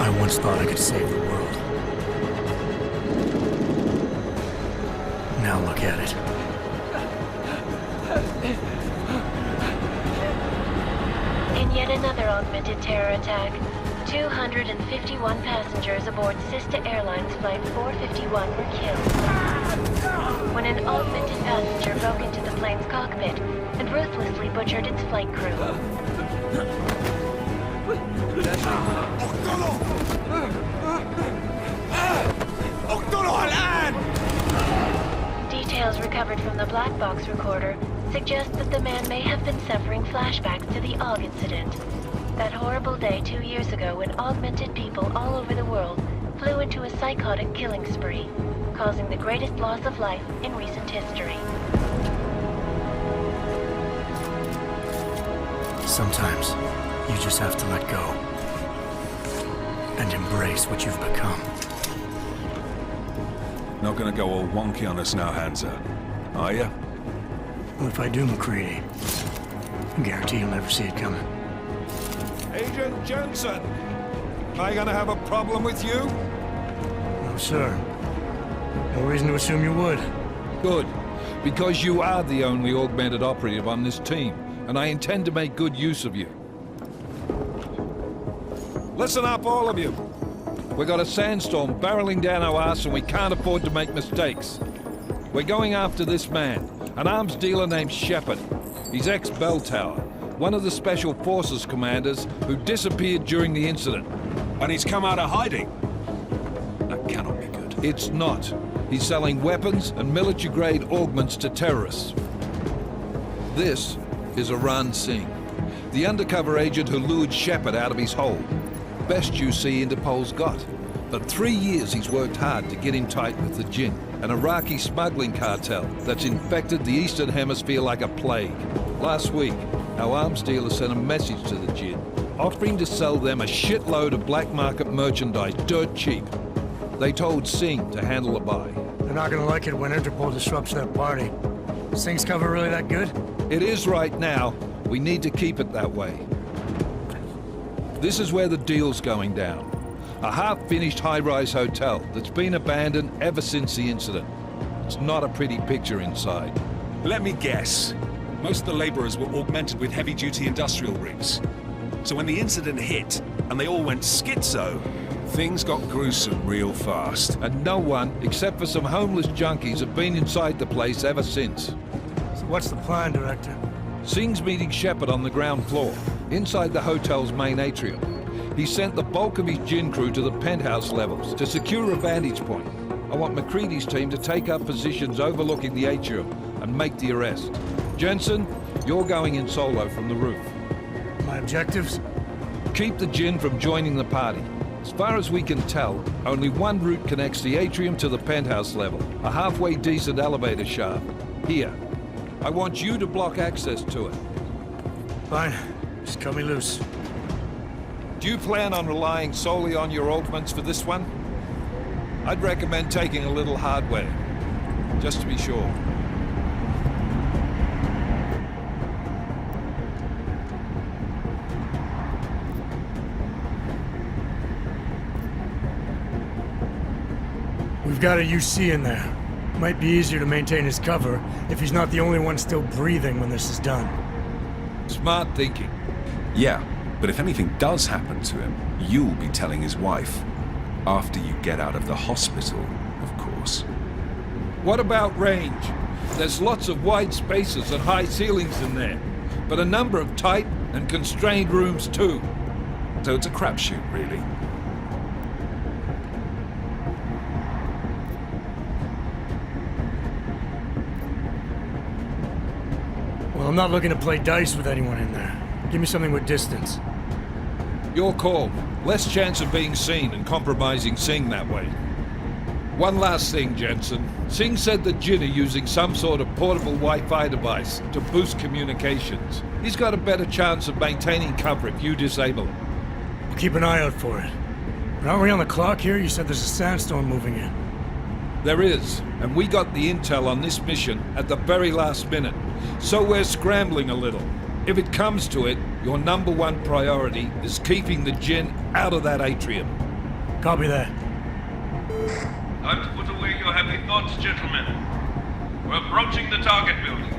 I once thought I could save the world. Now look at it. In yet another augmented terror attack, 251 passengers aboard sister airlines Flight 451 were killed when an augmented passenger broke into the plane's cockpit and ruthlessly butchered its flight crew. Details recovered from the black box recorder suggest that the man may have been suffering flashbacks to the AUG incident. That horrible day 2 years ago when augmented people all over the world flew into a psychotic killing spree, causing the greatest loss of life in recent history. Sometimes, you just have to let go. And embrace what you've become. Not gonna go all wonky on us now, Hansa, are ya? Well, if I do, McCready, I guarantee you'll never see it coming. Agent Jensen! Am I gonna have a problem with you? No, sir. No reason to assume you would. Good. Because you are the only augmented operative on this team, and I intend to make good use of you. Listen up, all of you. We got a sandstorm barreling down our arse and we can't afford to make mistakes. We're going after this man, an arms dealer named Shepard. He's ex-Bell Tower, one of the Special Forces commanders who disappeared during the incident. And he's come out of hiding? That cannot be good. It's not. He's selling weapons and military-grade augments to terrorists. This is Aran Singh, the undercover agent who lured Shepard out of his hole. Best you see Interpol's got. But 3 years he's worked hard to get him tight with the Jinn, an Iraqi smuggling cartel that's infected the Eastern Hemisphere like a plague. Last week, our arms dealer sent a message to the Jinn, offering to sell them a shitload of black market merchandise dirt cheap. They told Singh to handle the buy. They're not gonna like it when Interpol disrupts their party. Singh's cover really that good? It is right now. We need to keep it that way. This is where the deal's going down. A half-finished high-rise hotel that's been abandoned ever since the incident. It's not a pretty picture inside. Let me guess. Most of the laborers were augmented with heavy-duty industrial rigs. So when the incident hit, and they all went schizo, things got gruesome real fast. And no one, except for some homeless junkies, have been inside the place ever since. So what's the plan, Director? Singh's meeting Shepard on the ground floor, inside the hotel's main atrium. He sent the bulk of his Jinn crew to the penthouse levels to secure a vantage point. I want McCready's team to take up positions overlooking the atrium and make the arrest. Jensen, you're going in solo from the roof. My objectives? Keep the Jinn from joining the party. As far as we can tell, only one route connects the atrium to the penthouse level, a halfway decent elevator shaft. Here. I want you to block access to it. Fine. Just cut me loose. Do you plan on relying solely on your augments for this one? I'd recommend taking a little hardware, just to be sure. We've got a UC in there. Might be easier to maintain his cover if he's not the only one still breathing when this is done. Smart thinking. Yeah, but if anything does happen to him, you'll be telling his wife. After you get out of the hospital, of course. What about range? There's lots of wide spaces and high ceilings in there, but a number of tight and constrained rooms too. So it's a crapshoot, really. Well, I'm not looking to play dice with anyone in there. Give me something with distance. Your call. Less chance of being seen and compromising Singh that way. One last thing, Jensen. Singh said the Jinn are using some sort of portable Wi-Fi device to boost communications. He's got a better chance of maintaining cover if you disable it. I'll keep an eye out for it. But aren't we on the clock here? You said there's a sandstorm moving in. There is, and we got the intel on this mission at the very last minute. So we're scrambling a little. If it comes to it, your #1 priority is keeping the Jinn out of that atrium. Copy that. Time to put away your heavy thoughts, gentlemen. We're approaching the target building.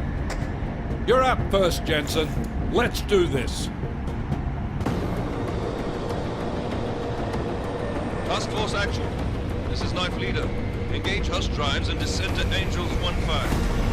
You're up first, Jensen. Let's do this. Task Force action. This is Knife Leader. Engage Hush drives and descend to Angels 1-5.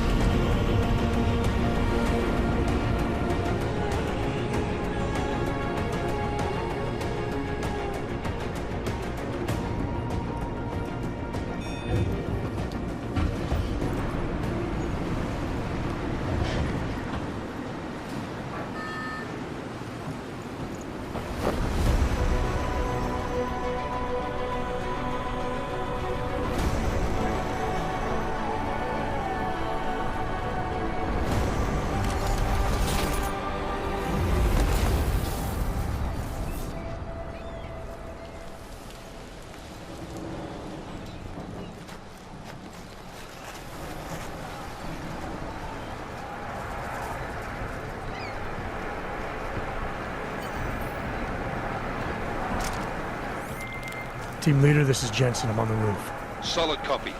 Team leader, this is Jensen. I'm on the roof. Solid copy.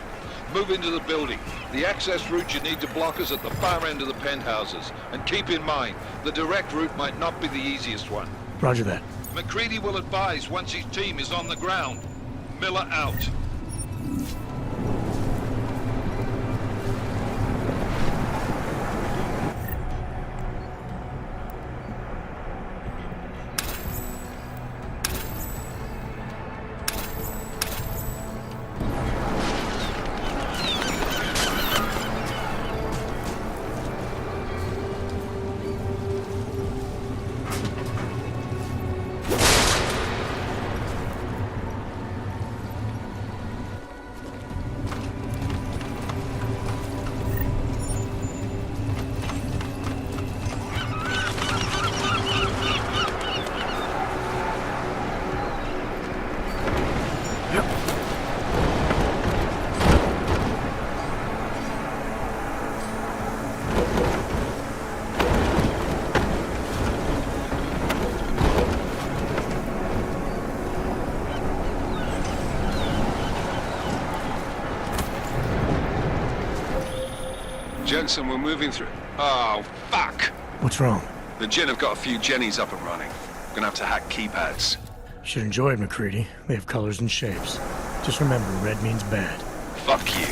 Move into the building. The access route you need to block is at the far end of the penthouses. And keep in mind, the direct route might not be the easiest one. Roger that. McCready will advise once his team is on the ground. Miller out. Jensen, we're moving through. Oh, fuck! What's wrong? The Jinn have got a few Jennies up and running. Gonna have to hack keypads. Should enjoy it, McCready. They have colors and shapes. Just remember, red means bad. Fuck you.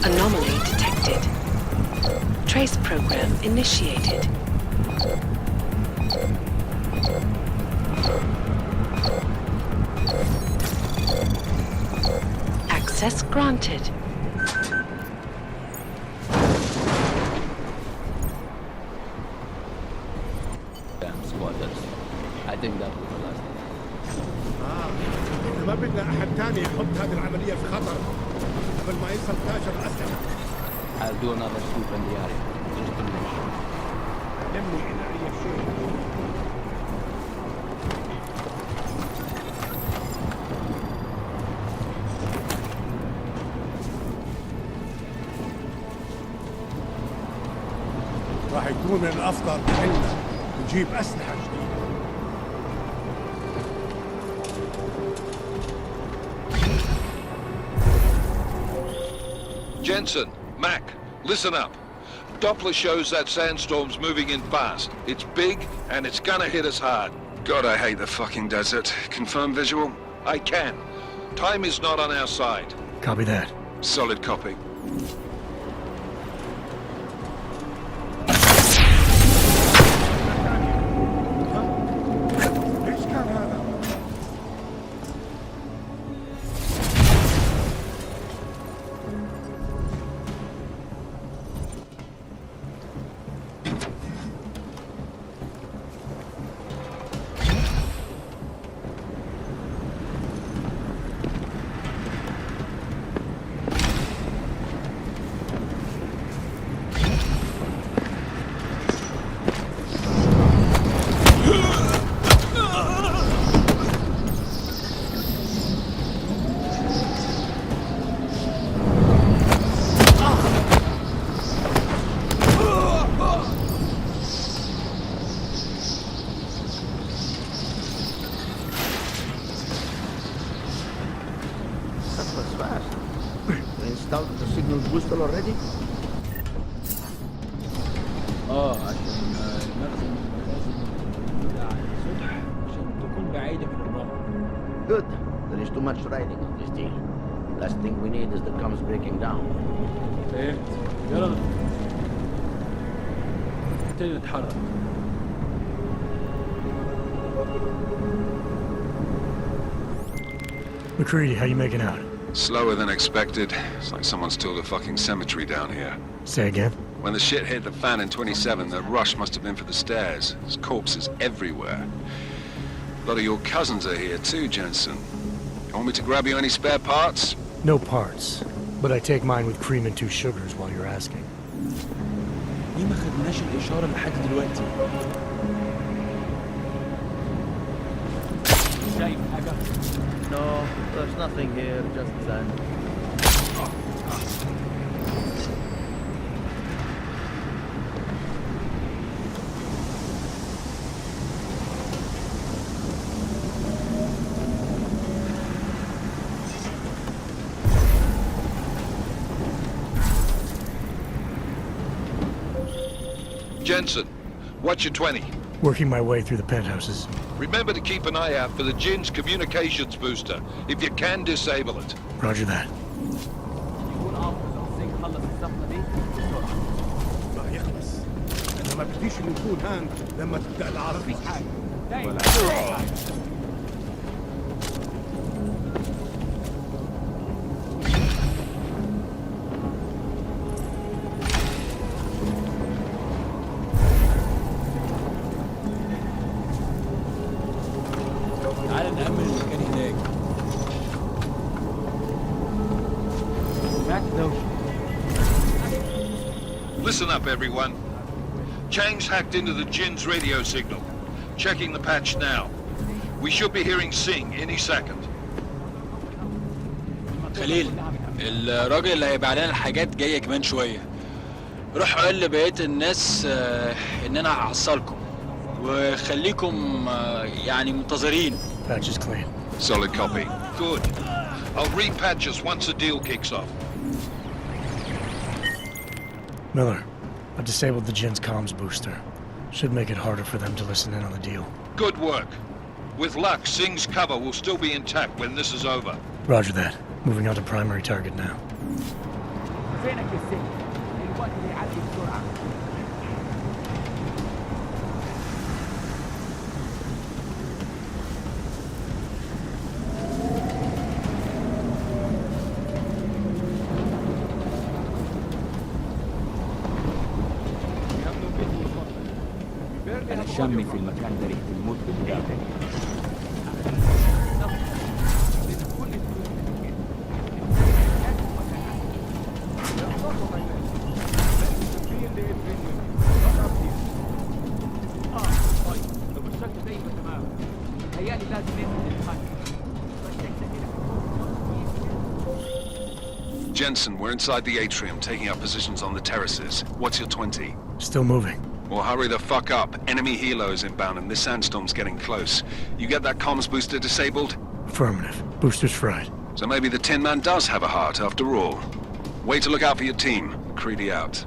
Anomaly detected. Trace program initiated. Access granted. Damn squatters. I think that was the last. احنا ما بدنا احد تاني يحط هذه العملية في خطر قبل ما يصل تاجر الأسلحة. I'll do another sweep in the area. Just to make sure. علمني إلى أي شيء. راح يكون من الأفضل إننا نجيب أسلحة جديدة. Jensen, Mac, listen up. Doppler shows that sandstorm's moving in fast. It's big, and it's gonna hit us hard. God, I hate the fucking desert. Confirm visual? I can. Time is not on our side. Copy that. Solid copy. إيش كان هذا؟ pistol already? عشان المخزن بتاع الصبح عشان تكون بعيدة من الرمل. Good. There is too much riding on this deal. Last thing we need is the comms breaking down. فهمت. يلا نبتدي نتحرك. McCready, how you making out? Slower than expected. It's like someone's tilled a fucking cemetery down here. Say again? When the shit hit the fan in 27, the rush must have been for the stairs. There's corpses everywhere. A lot of your cousins are here too, Jensen. You want me to grab you any spare parts? No parts. But I take mine with cream and 2 sugars while you're asking. ليه ما خدناش الإشارة لحد دلوقتي؟ شايف حاجة؟ No, there's nothing here, just sand. Jensen, what's your 20? Working my way through the penthouses. Remember to keep an eye out for the Jinn's communications booster. If you can, disable it. Roger that. ما يخلص. أنا ما بديش نكون هان لما تبدأ العربي. تعال نأمن المكان هناك. Back notion. Listen up, everyone. Chang's hacked into the Jinn's radio signal. Checking the patch now. We should be hearing Sing any second. خليل، الراجل اللي هيبيع لنا الحاجات جاي كمان شوية. روح قول لبقية الناس إن أنا هحصلكم. وخليكم يعني منتظرين. Patch is clean. Solid copy. Good. I'll repatch us once the deal kicks off. Miller, I've disabled the Jinn's comms booster. Should make it harder for them to listen in on the deal. Good work. With luck, Sing's cover will still be intact when this is over. Roger that. Moving on to primary target now. فينك يا سيد؟ الوقت بيعدي بسرعة. أنا شامي في المكان ده ريحة الموت قدامي. Jensen, we're inside the atrium, taking up positions on the terraces. What's your 20? Still moving. Well, hurry the fuck up. Enemy helos inbound and this sandstorm's getting close. You get that comms booster disabled? Affirmative. Booster's fried. So maybe the Tin Man does have a heart after all. Way to look out for your team. Creedy out.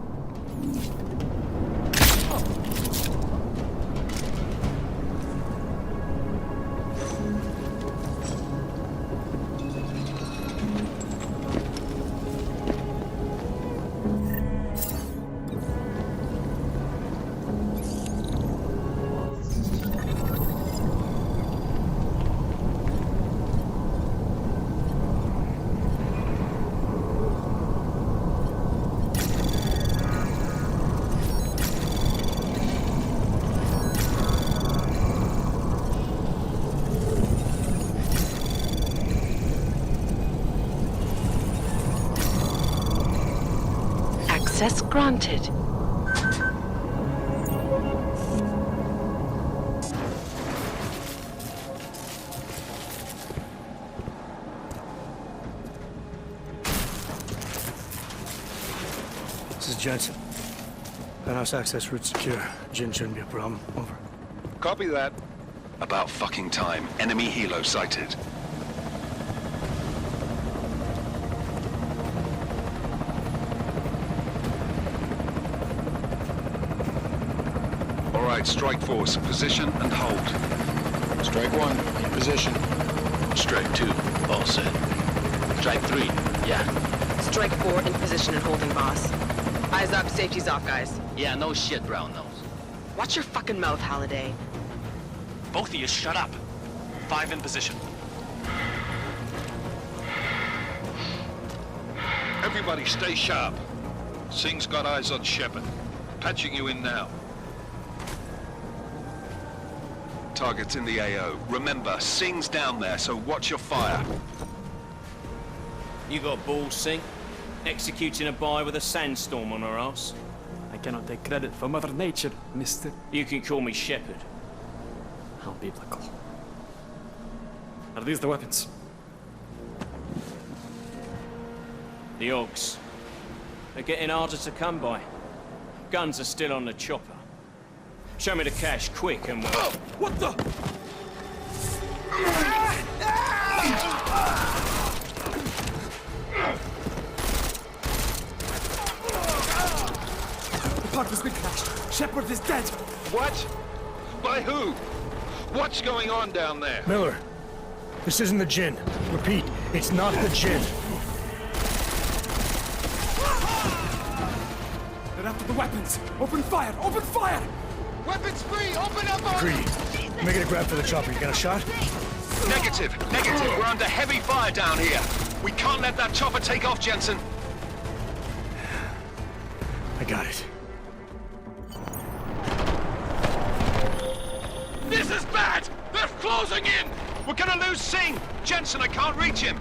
Access granted. This is Jensen. Penthouse access route secure. Jinn shouldn't be a problem. Over. Copy that. About fucking time. Enemy helo sighted. right, Strike Force, position and hold. Strike 1, in position. Strike 2, all set. Strike 3, yeah. Strike 4, in position and holding, boss. Eyes up, safety's off, guys. Yeah, no shit, brown nose. Watch your fucking mouth, Halliday. Both of you shut up. 5 in position. Everybody stay sharp. Singh's got eyes on Shepard. Patching you in now. Target's in the AO. Remember, Singh's down there, so watch your fire. You got balls, Singh? Executing a buy with a sandstorm on her ass? I cannot take credit for Mother Nature, mister. You can call me Shepard. How biblical. Are these the weapons? The Augs. They're getting harder to come by. Guns are still on the chopper. Show me the cash, quick, and we'll... Oh, what the? The part has been crashed. Shepard is dead. What? By who? What's going on down there? Miller, this isn't the Jinn. Repeat, it's not the Jinn. They're after the weapons. Open fire! Open fire! Weapons free! Open up on Greedy, making a grab for the chopper. You got a shot? Negative. We're under heavy fire down here. We can't let that chopper take off, Jensen. I got it. This is bad! They're closing in! We're gonna lose Singh! Jensen, I can't reach him!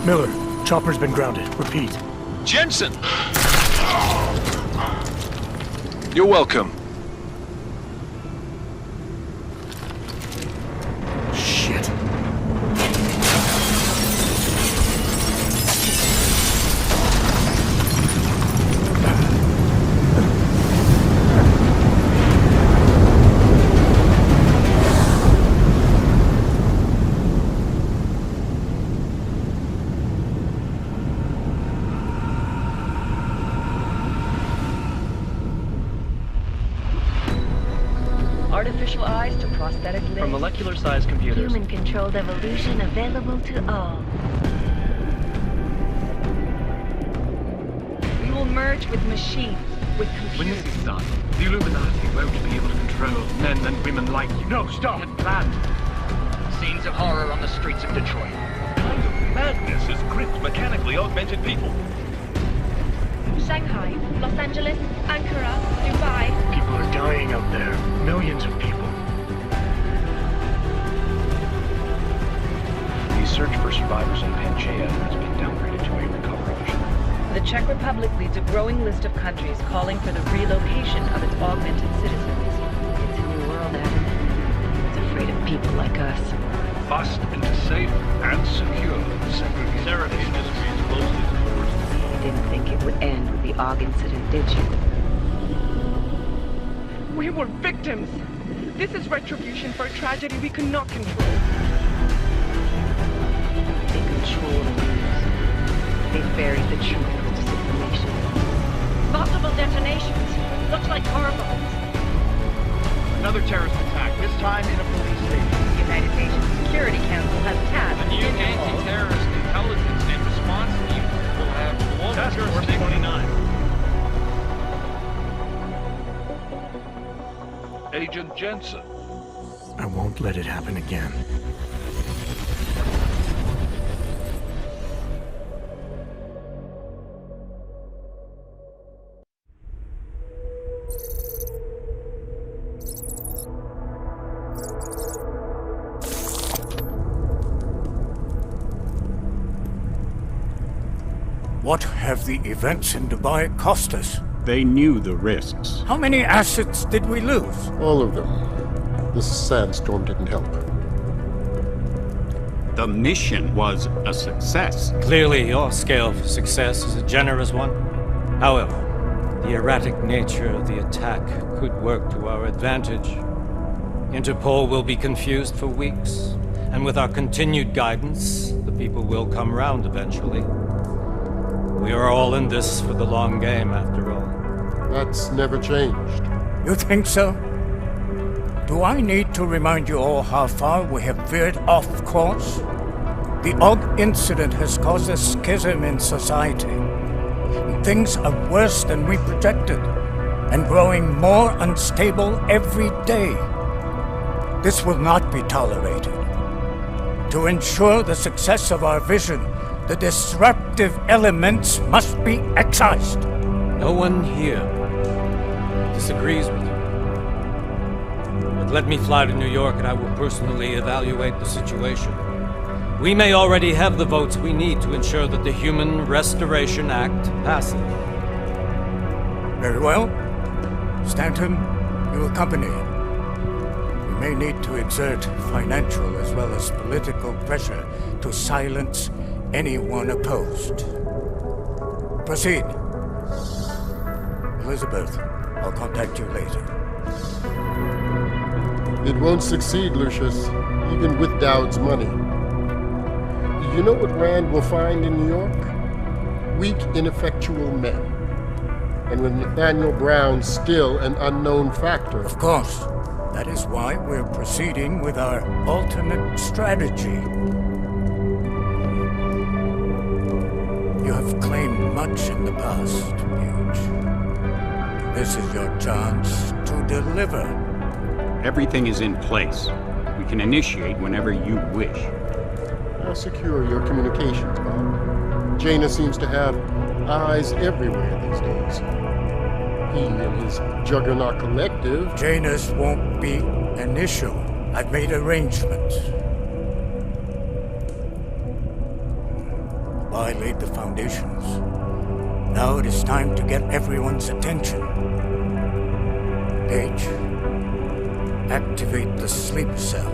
Miller, chopper's been grounded. Repeat. Jensen! You're welcome. Shit. Artificial eyes to prosthetic limbs. From molecular-sized computers. Human-controlled evolution available to all. We will merge with machines, with computers. When this is done, the Illuminati won't be able to control men and women like you. No, stop! And planned. Scenes of horror on the streets of Detroit. Kind of madness has gripped mechanically augmented people. Shanghai, Los Angeles, Ankara, Dubai. People are dying out there. Millions of people. The search for survivors in Pangaea has been downgraded to a recover option. The Czech Republic leads a growing list of countries calling for the relocation of its augmented citizens. It's a new world, Adam. It's afraid of people like us. Bust into safe and secure segregation industries closely towards You didn't think it would end with the AUG incident, did you? We were victims. This is retribution for a tragedy we could not control. They control the news. They buried the truth with disinformation. Multiple detonations. Looks like hormones. Another terrorist attack, this time in a police station. The United Nations Security Council has tasked A new anti-terrorist intelligence and response team will have global Task Force jurisdiction. 29. Agent Jensen. I won't let it happen again. What have the events in Dubai cost us? They knew the risks. How many assets did we lose? All of them. This sandstorm didn't help. The mission was a success. Clearly, your scale for success is a generous one. However, the erratic nature of the attack could work to our advantage. Interpol will be confused for weeks, and with our continued guidance, the people will come round eventually. We are all in this for the long game, after all. That's never changed. You think so? Do I need to remind you all how far we have veered off course? The Og incident has caused a schism in society. Things are worse than we projected, and growing more unstable every day. This will not be tolerated. To ensure the success of our vision, the disruptive elements must be excised. No one here disagrees with you. But let me fly to New York and I will personally evaluate the situation. We may already have the votes we need to ensure that the Human Restoration Act passes. Very well. Stanton, you accompany. We may need to exert financial as well as political pressure to silence anyone opposed. Proceed. Elizabeth, I'll contact you later. It won't succeed, Lucius, even with Dowd's money. You know what Rand will find in New York? Weak, ineffectual men. And with Nathaniel Brown still an unknown factor. Of course. That is why we're proceeding with our alternate strategy. You have claimed much in the past, Huge. This is your chance to deliver. Everything is in place. We can initiate whenever you wish. How secure are your communications, Bob? Jaina seems to have eyes everywhere these days. He and his Juggernaut Collective... Jaina's won't be an issue. I've made arrangements. I laid the foundations. Now it is time to get everyone's attention. Paige, activate the sleep cell.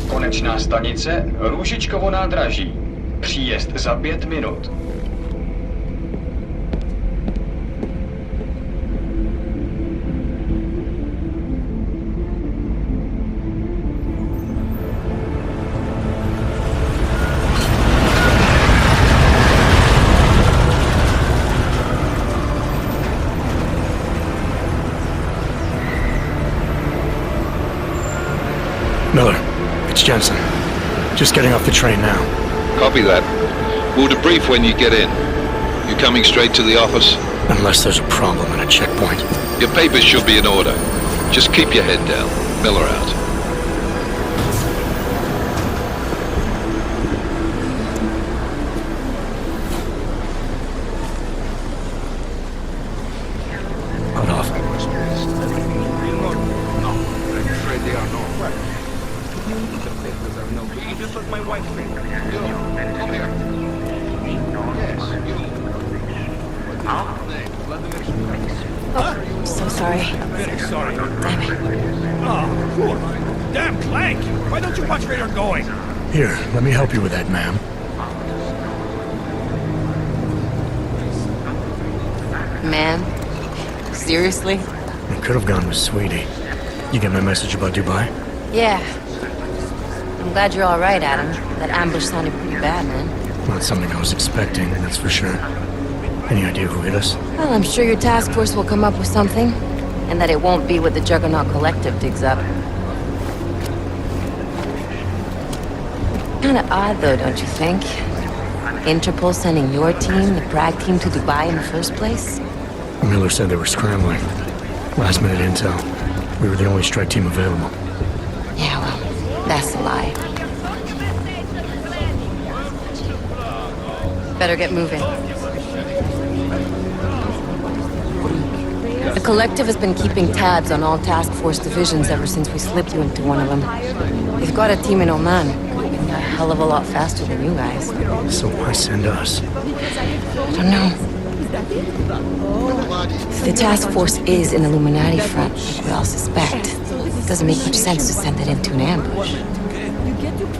Konečná stanice Růžičkovo nádraží. Příjezd za 5 minut. Miller, it's Jensen. Just getting off the train now. Copy that. We'll debrief when you get in. You coming straight to the office? Unless there's a problem at a checkpoint. Your papers should be in order. Just keep your head down. Miller out. Hold off. No, I'm afraid they are not. What? You just let my wife think. You, come here. Yes, you. Oh, so sorry. Very sorry. Damn it. Oh, cool. Damn Clank! Why don't you watch where you're going? Here, let me help you with that, ma'am. Man? Seriously? It could have gone with Sweetie. You get my message about Dubai? Yeah. I'm glad you're alright, Adam. That ambush sounded pretty bad, man. Not something I was expecting, that's for sure. Any idea who hit us? Well, I'm sure your task force will come up with something. And that it won't be what the Juggernaut Collective digs up. Kinda odd, though, don't you think? Interpol sending your team, the Prague team, to Dubai in the first place? Miller said they were scrambling. Last minute intel. We were the only strike team available. Yeah, well, that's a lie. Better get moving. The Collective has been keeping tabs on all task force divisions ever since we slipped you into one of them. They've got a team in Oman. A hell of a lot faster than you guys. So why send us? I don't know. If the task force is an Illuminati front, like we all suspect, it doesn't make much sense to send it into an ambush.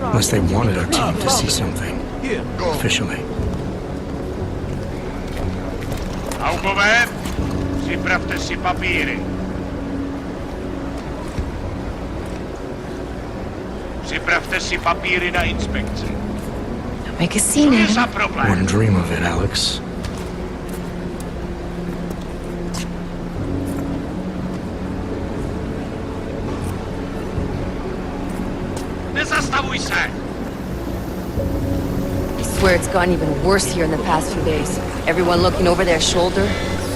Unless they wanted our team to see something. Officially. Augover, si pravte si papíry. Připravte si papíry na inspekci. Make a scene, Adam. Wouldn't dream of it, Alex. Nezastavuj se! I swear it's gotten even worse here in the past few days. Everyone looking over their shoulder.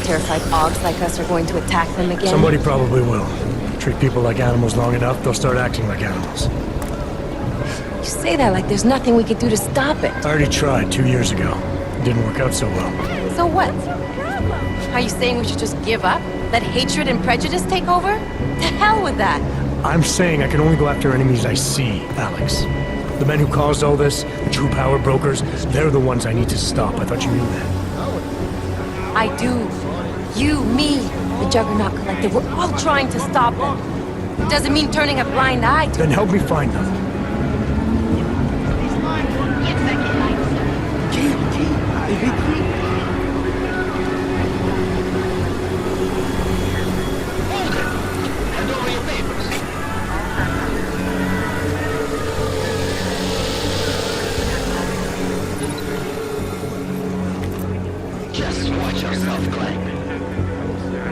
Terrified Augs like us are going to attack them again. Somebody probably will. Treat people like animals long enough, they'll start acting like animals. You say that like there's nothing we could do to stop it. I already tried 2 years ago. It didn't work out so well. So what? Are you saying we should just give up? Let hatred and prejudice take over? To hell with that! I'm saying I can only go after enemies I see, Alex. The men who caused all this, the true power brokers, they're the ones I need to stop. I thought you knew that. I do. You, me, the Juggernaut Collective, we're all trying to stop them. Doesn't mean turning a blind eye to Then help me find them. Just watch yourself, Clank.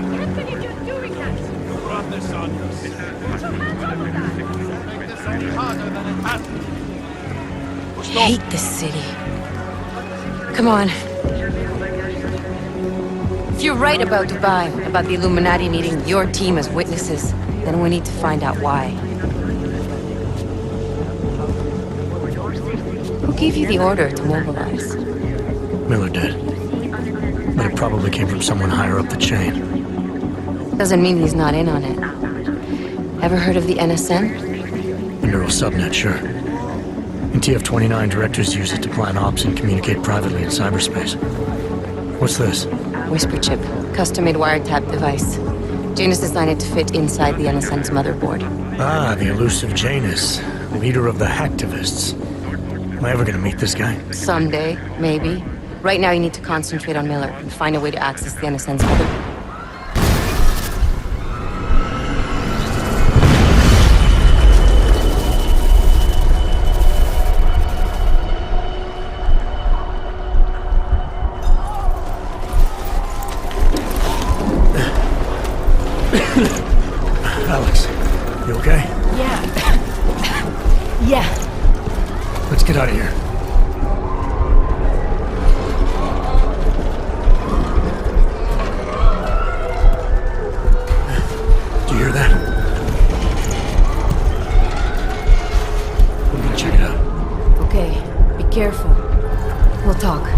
What are you doing that? You brought this on yourself. Make this any harder than it has to be. I hate this city. Come on. If you're right about Dubai, about the Illuminati needing your team as witnesses, then we need to find out why. Who gave you the order to mobilize? Miller did. But it probably came from someone higher up the chain. Doesn't mean he's not in on it. Ever heard of the NSN? The neural subnet, sure. In TF-29, directors use it to plan ops and communicate privately in cyberspace. What's this? Whisper chip. Custom-made wiretap device. Janus designed it to fit inside the NSN's motherboard. Ah, the elusive Janus. Leader of the hacktivists. Am I ever gonna meet this guy? Someday, maybe. Right now you need to concentrate on Miller and find a way to access the NSN's motherboard. Alex, you okay? Yeah. Yeah. Let's get out of here. Do you hear that? We're gonna check it out. Okay, be careful. We'll talk.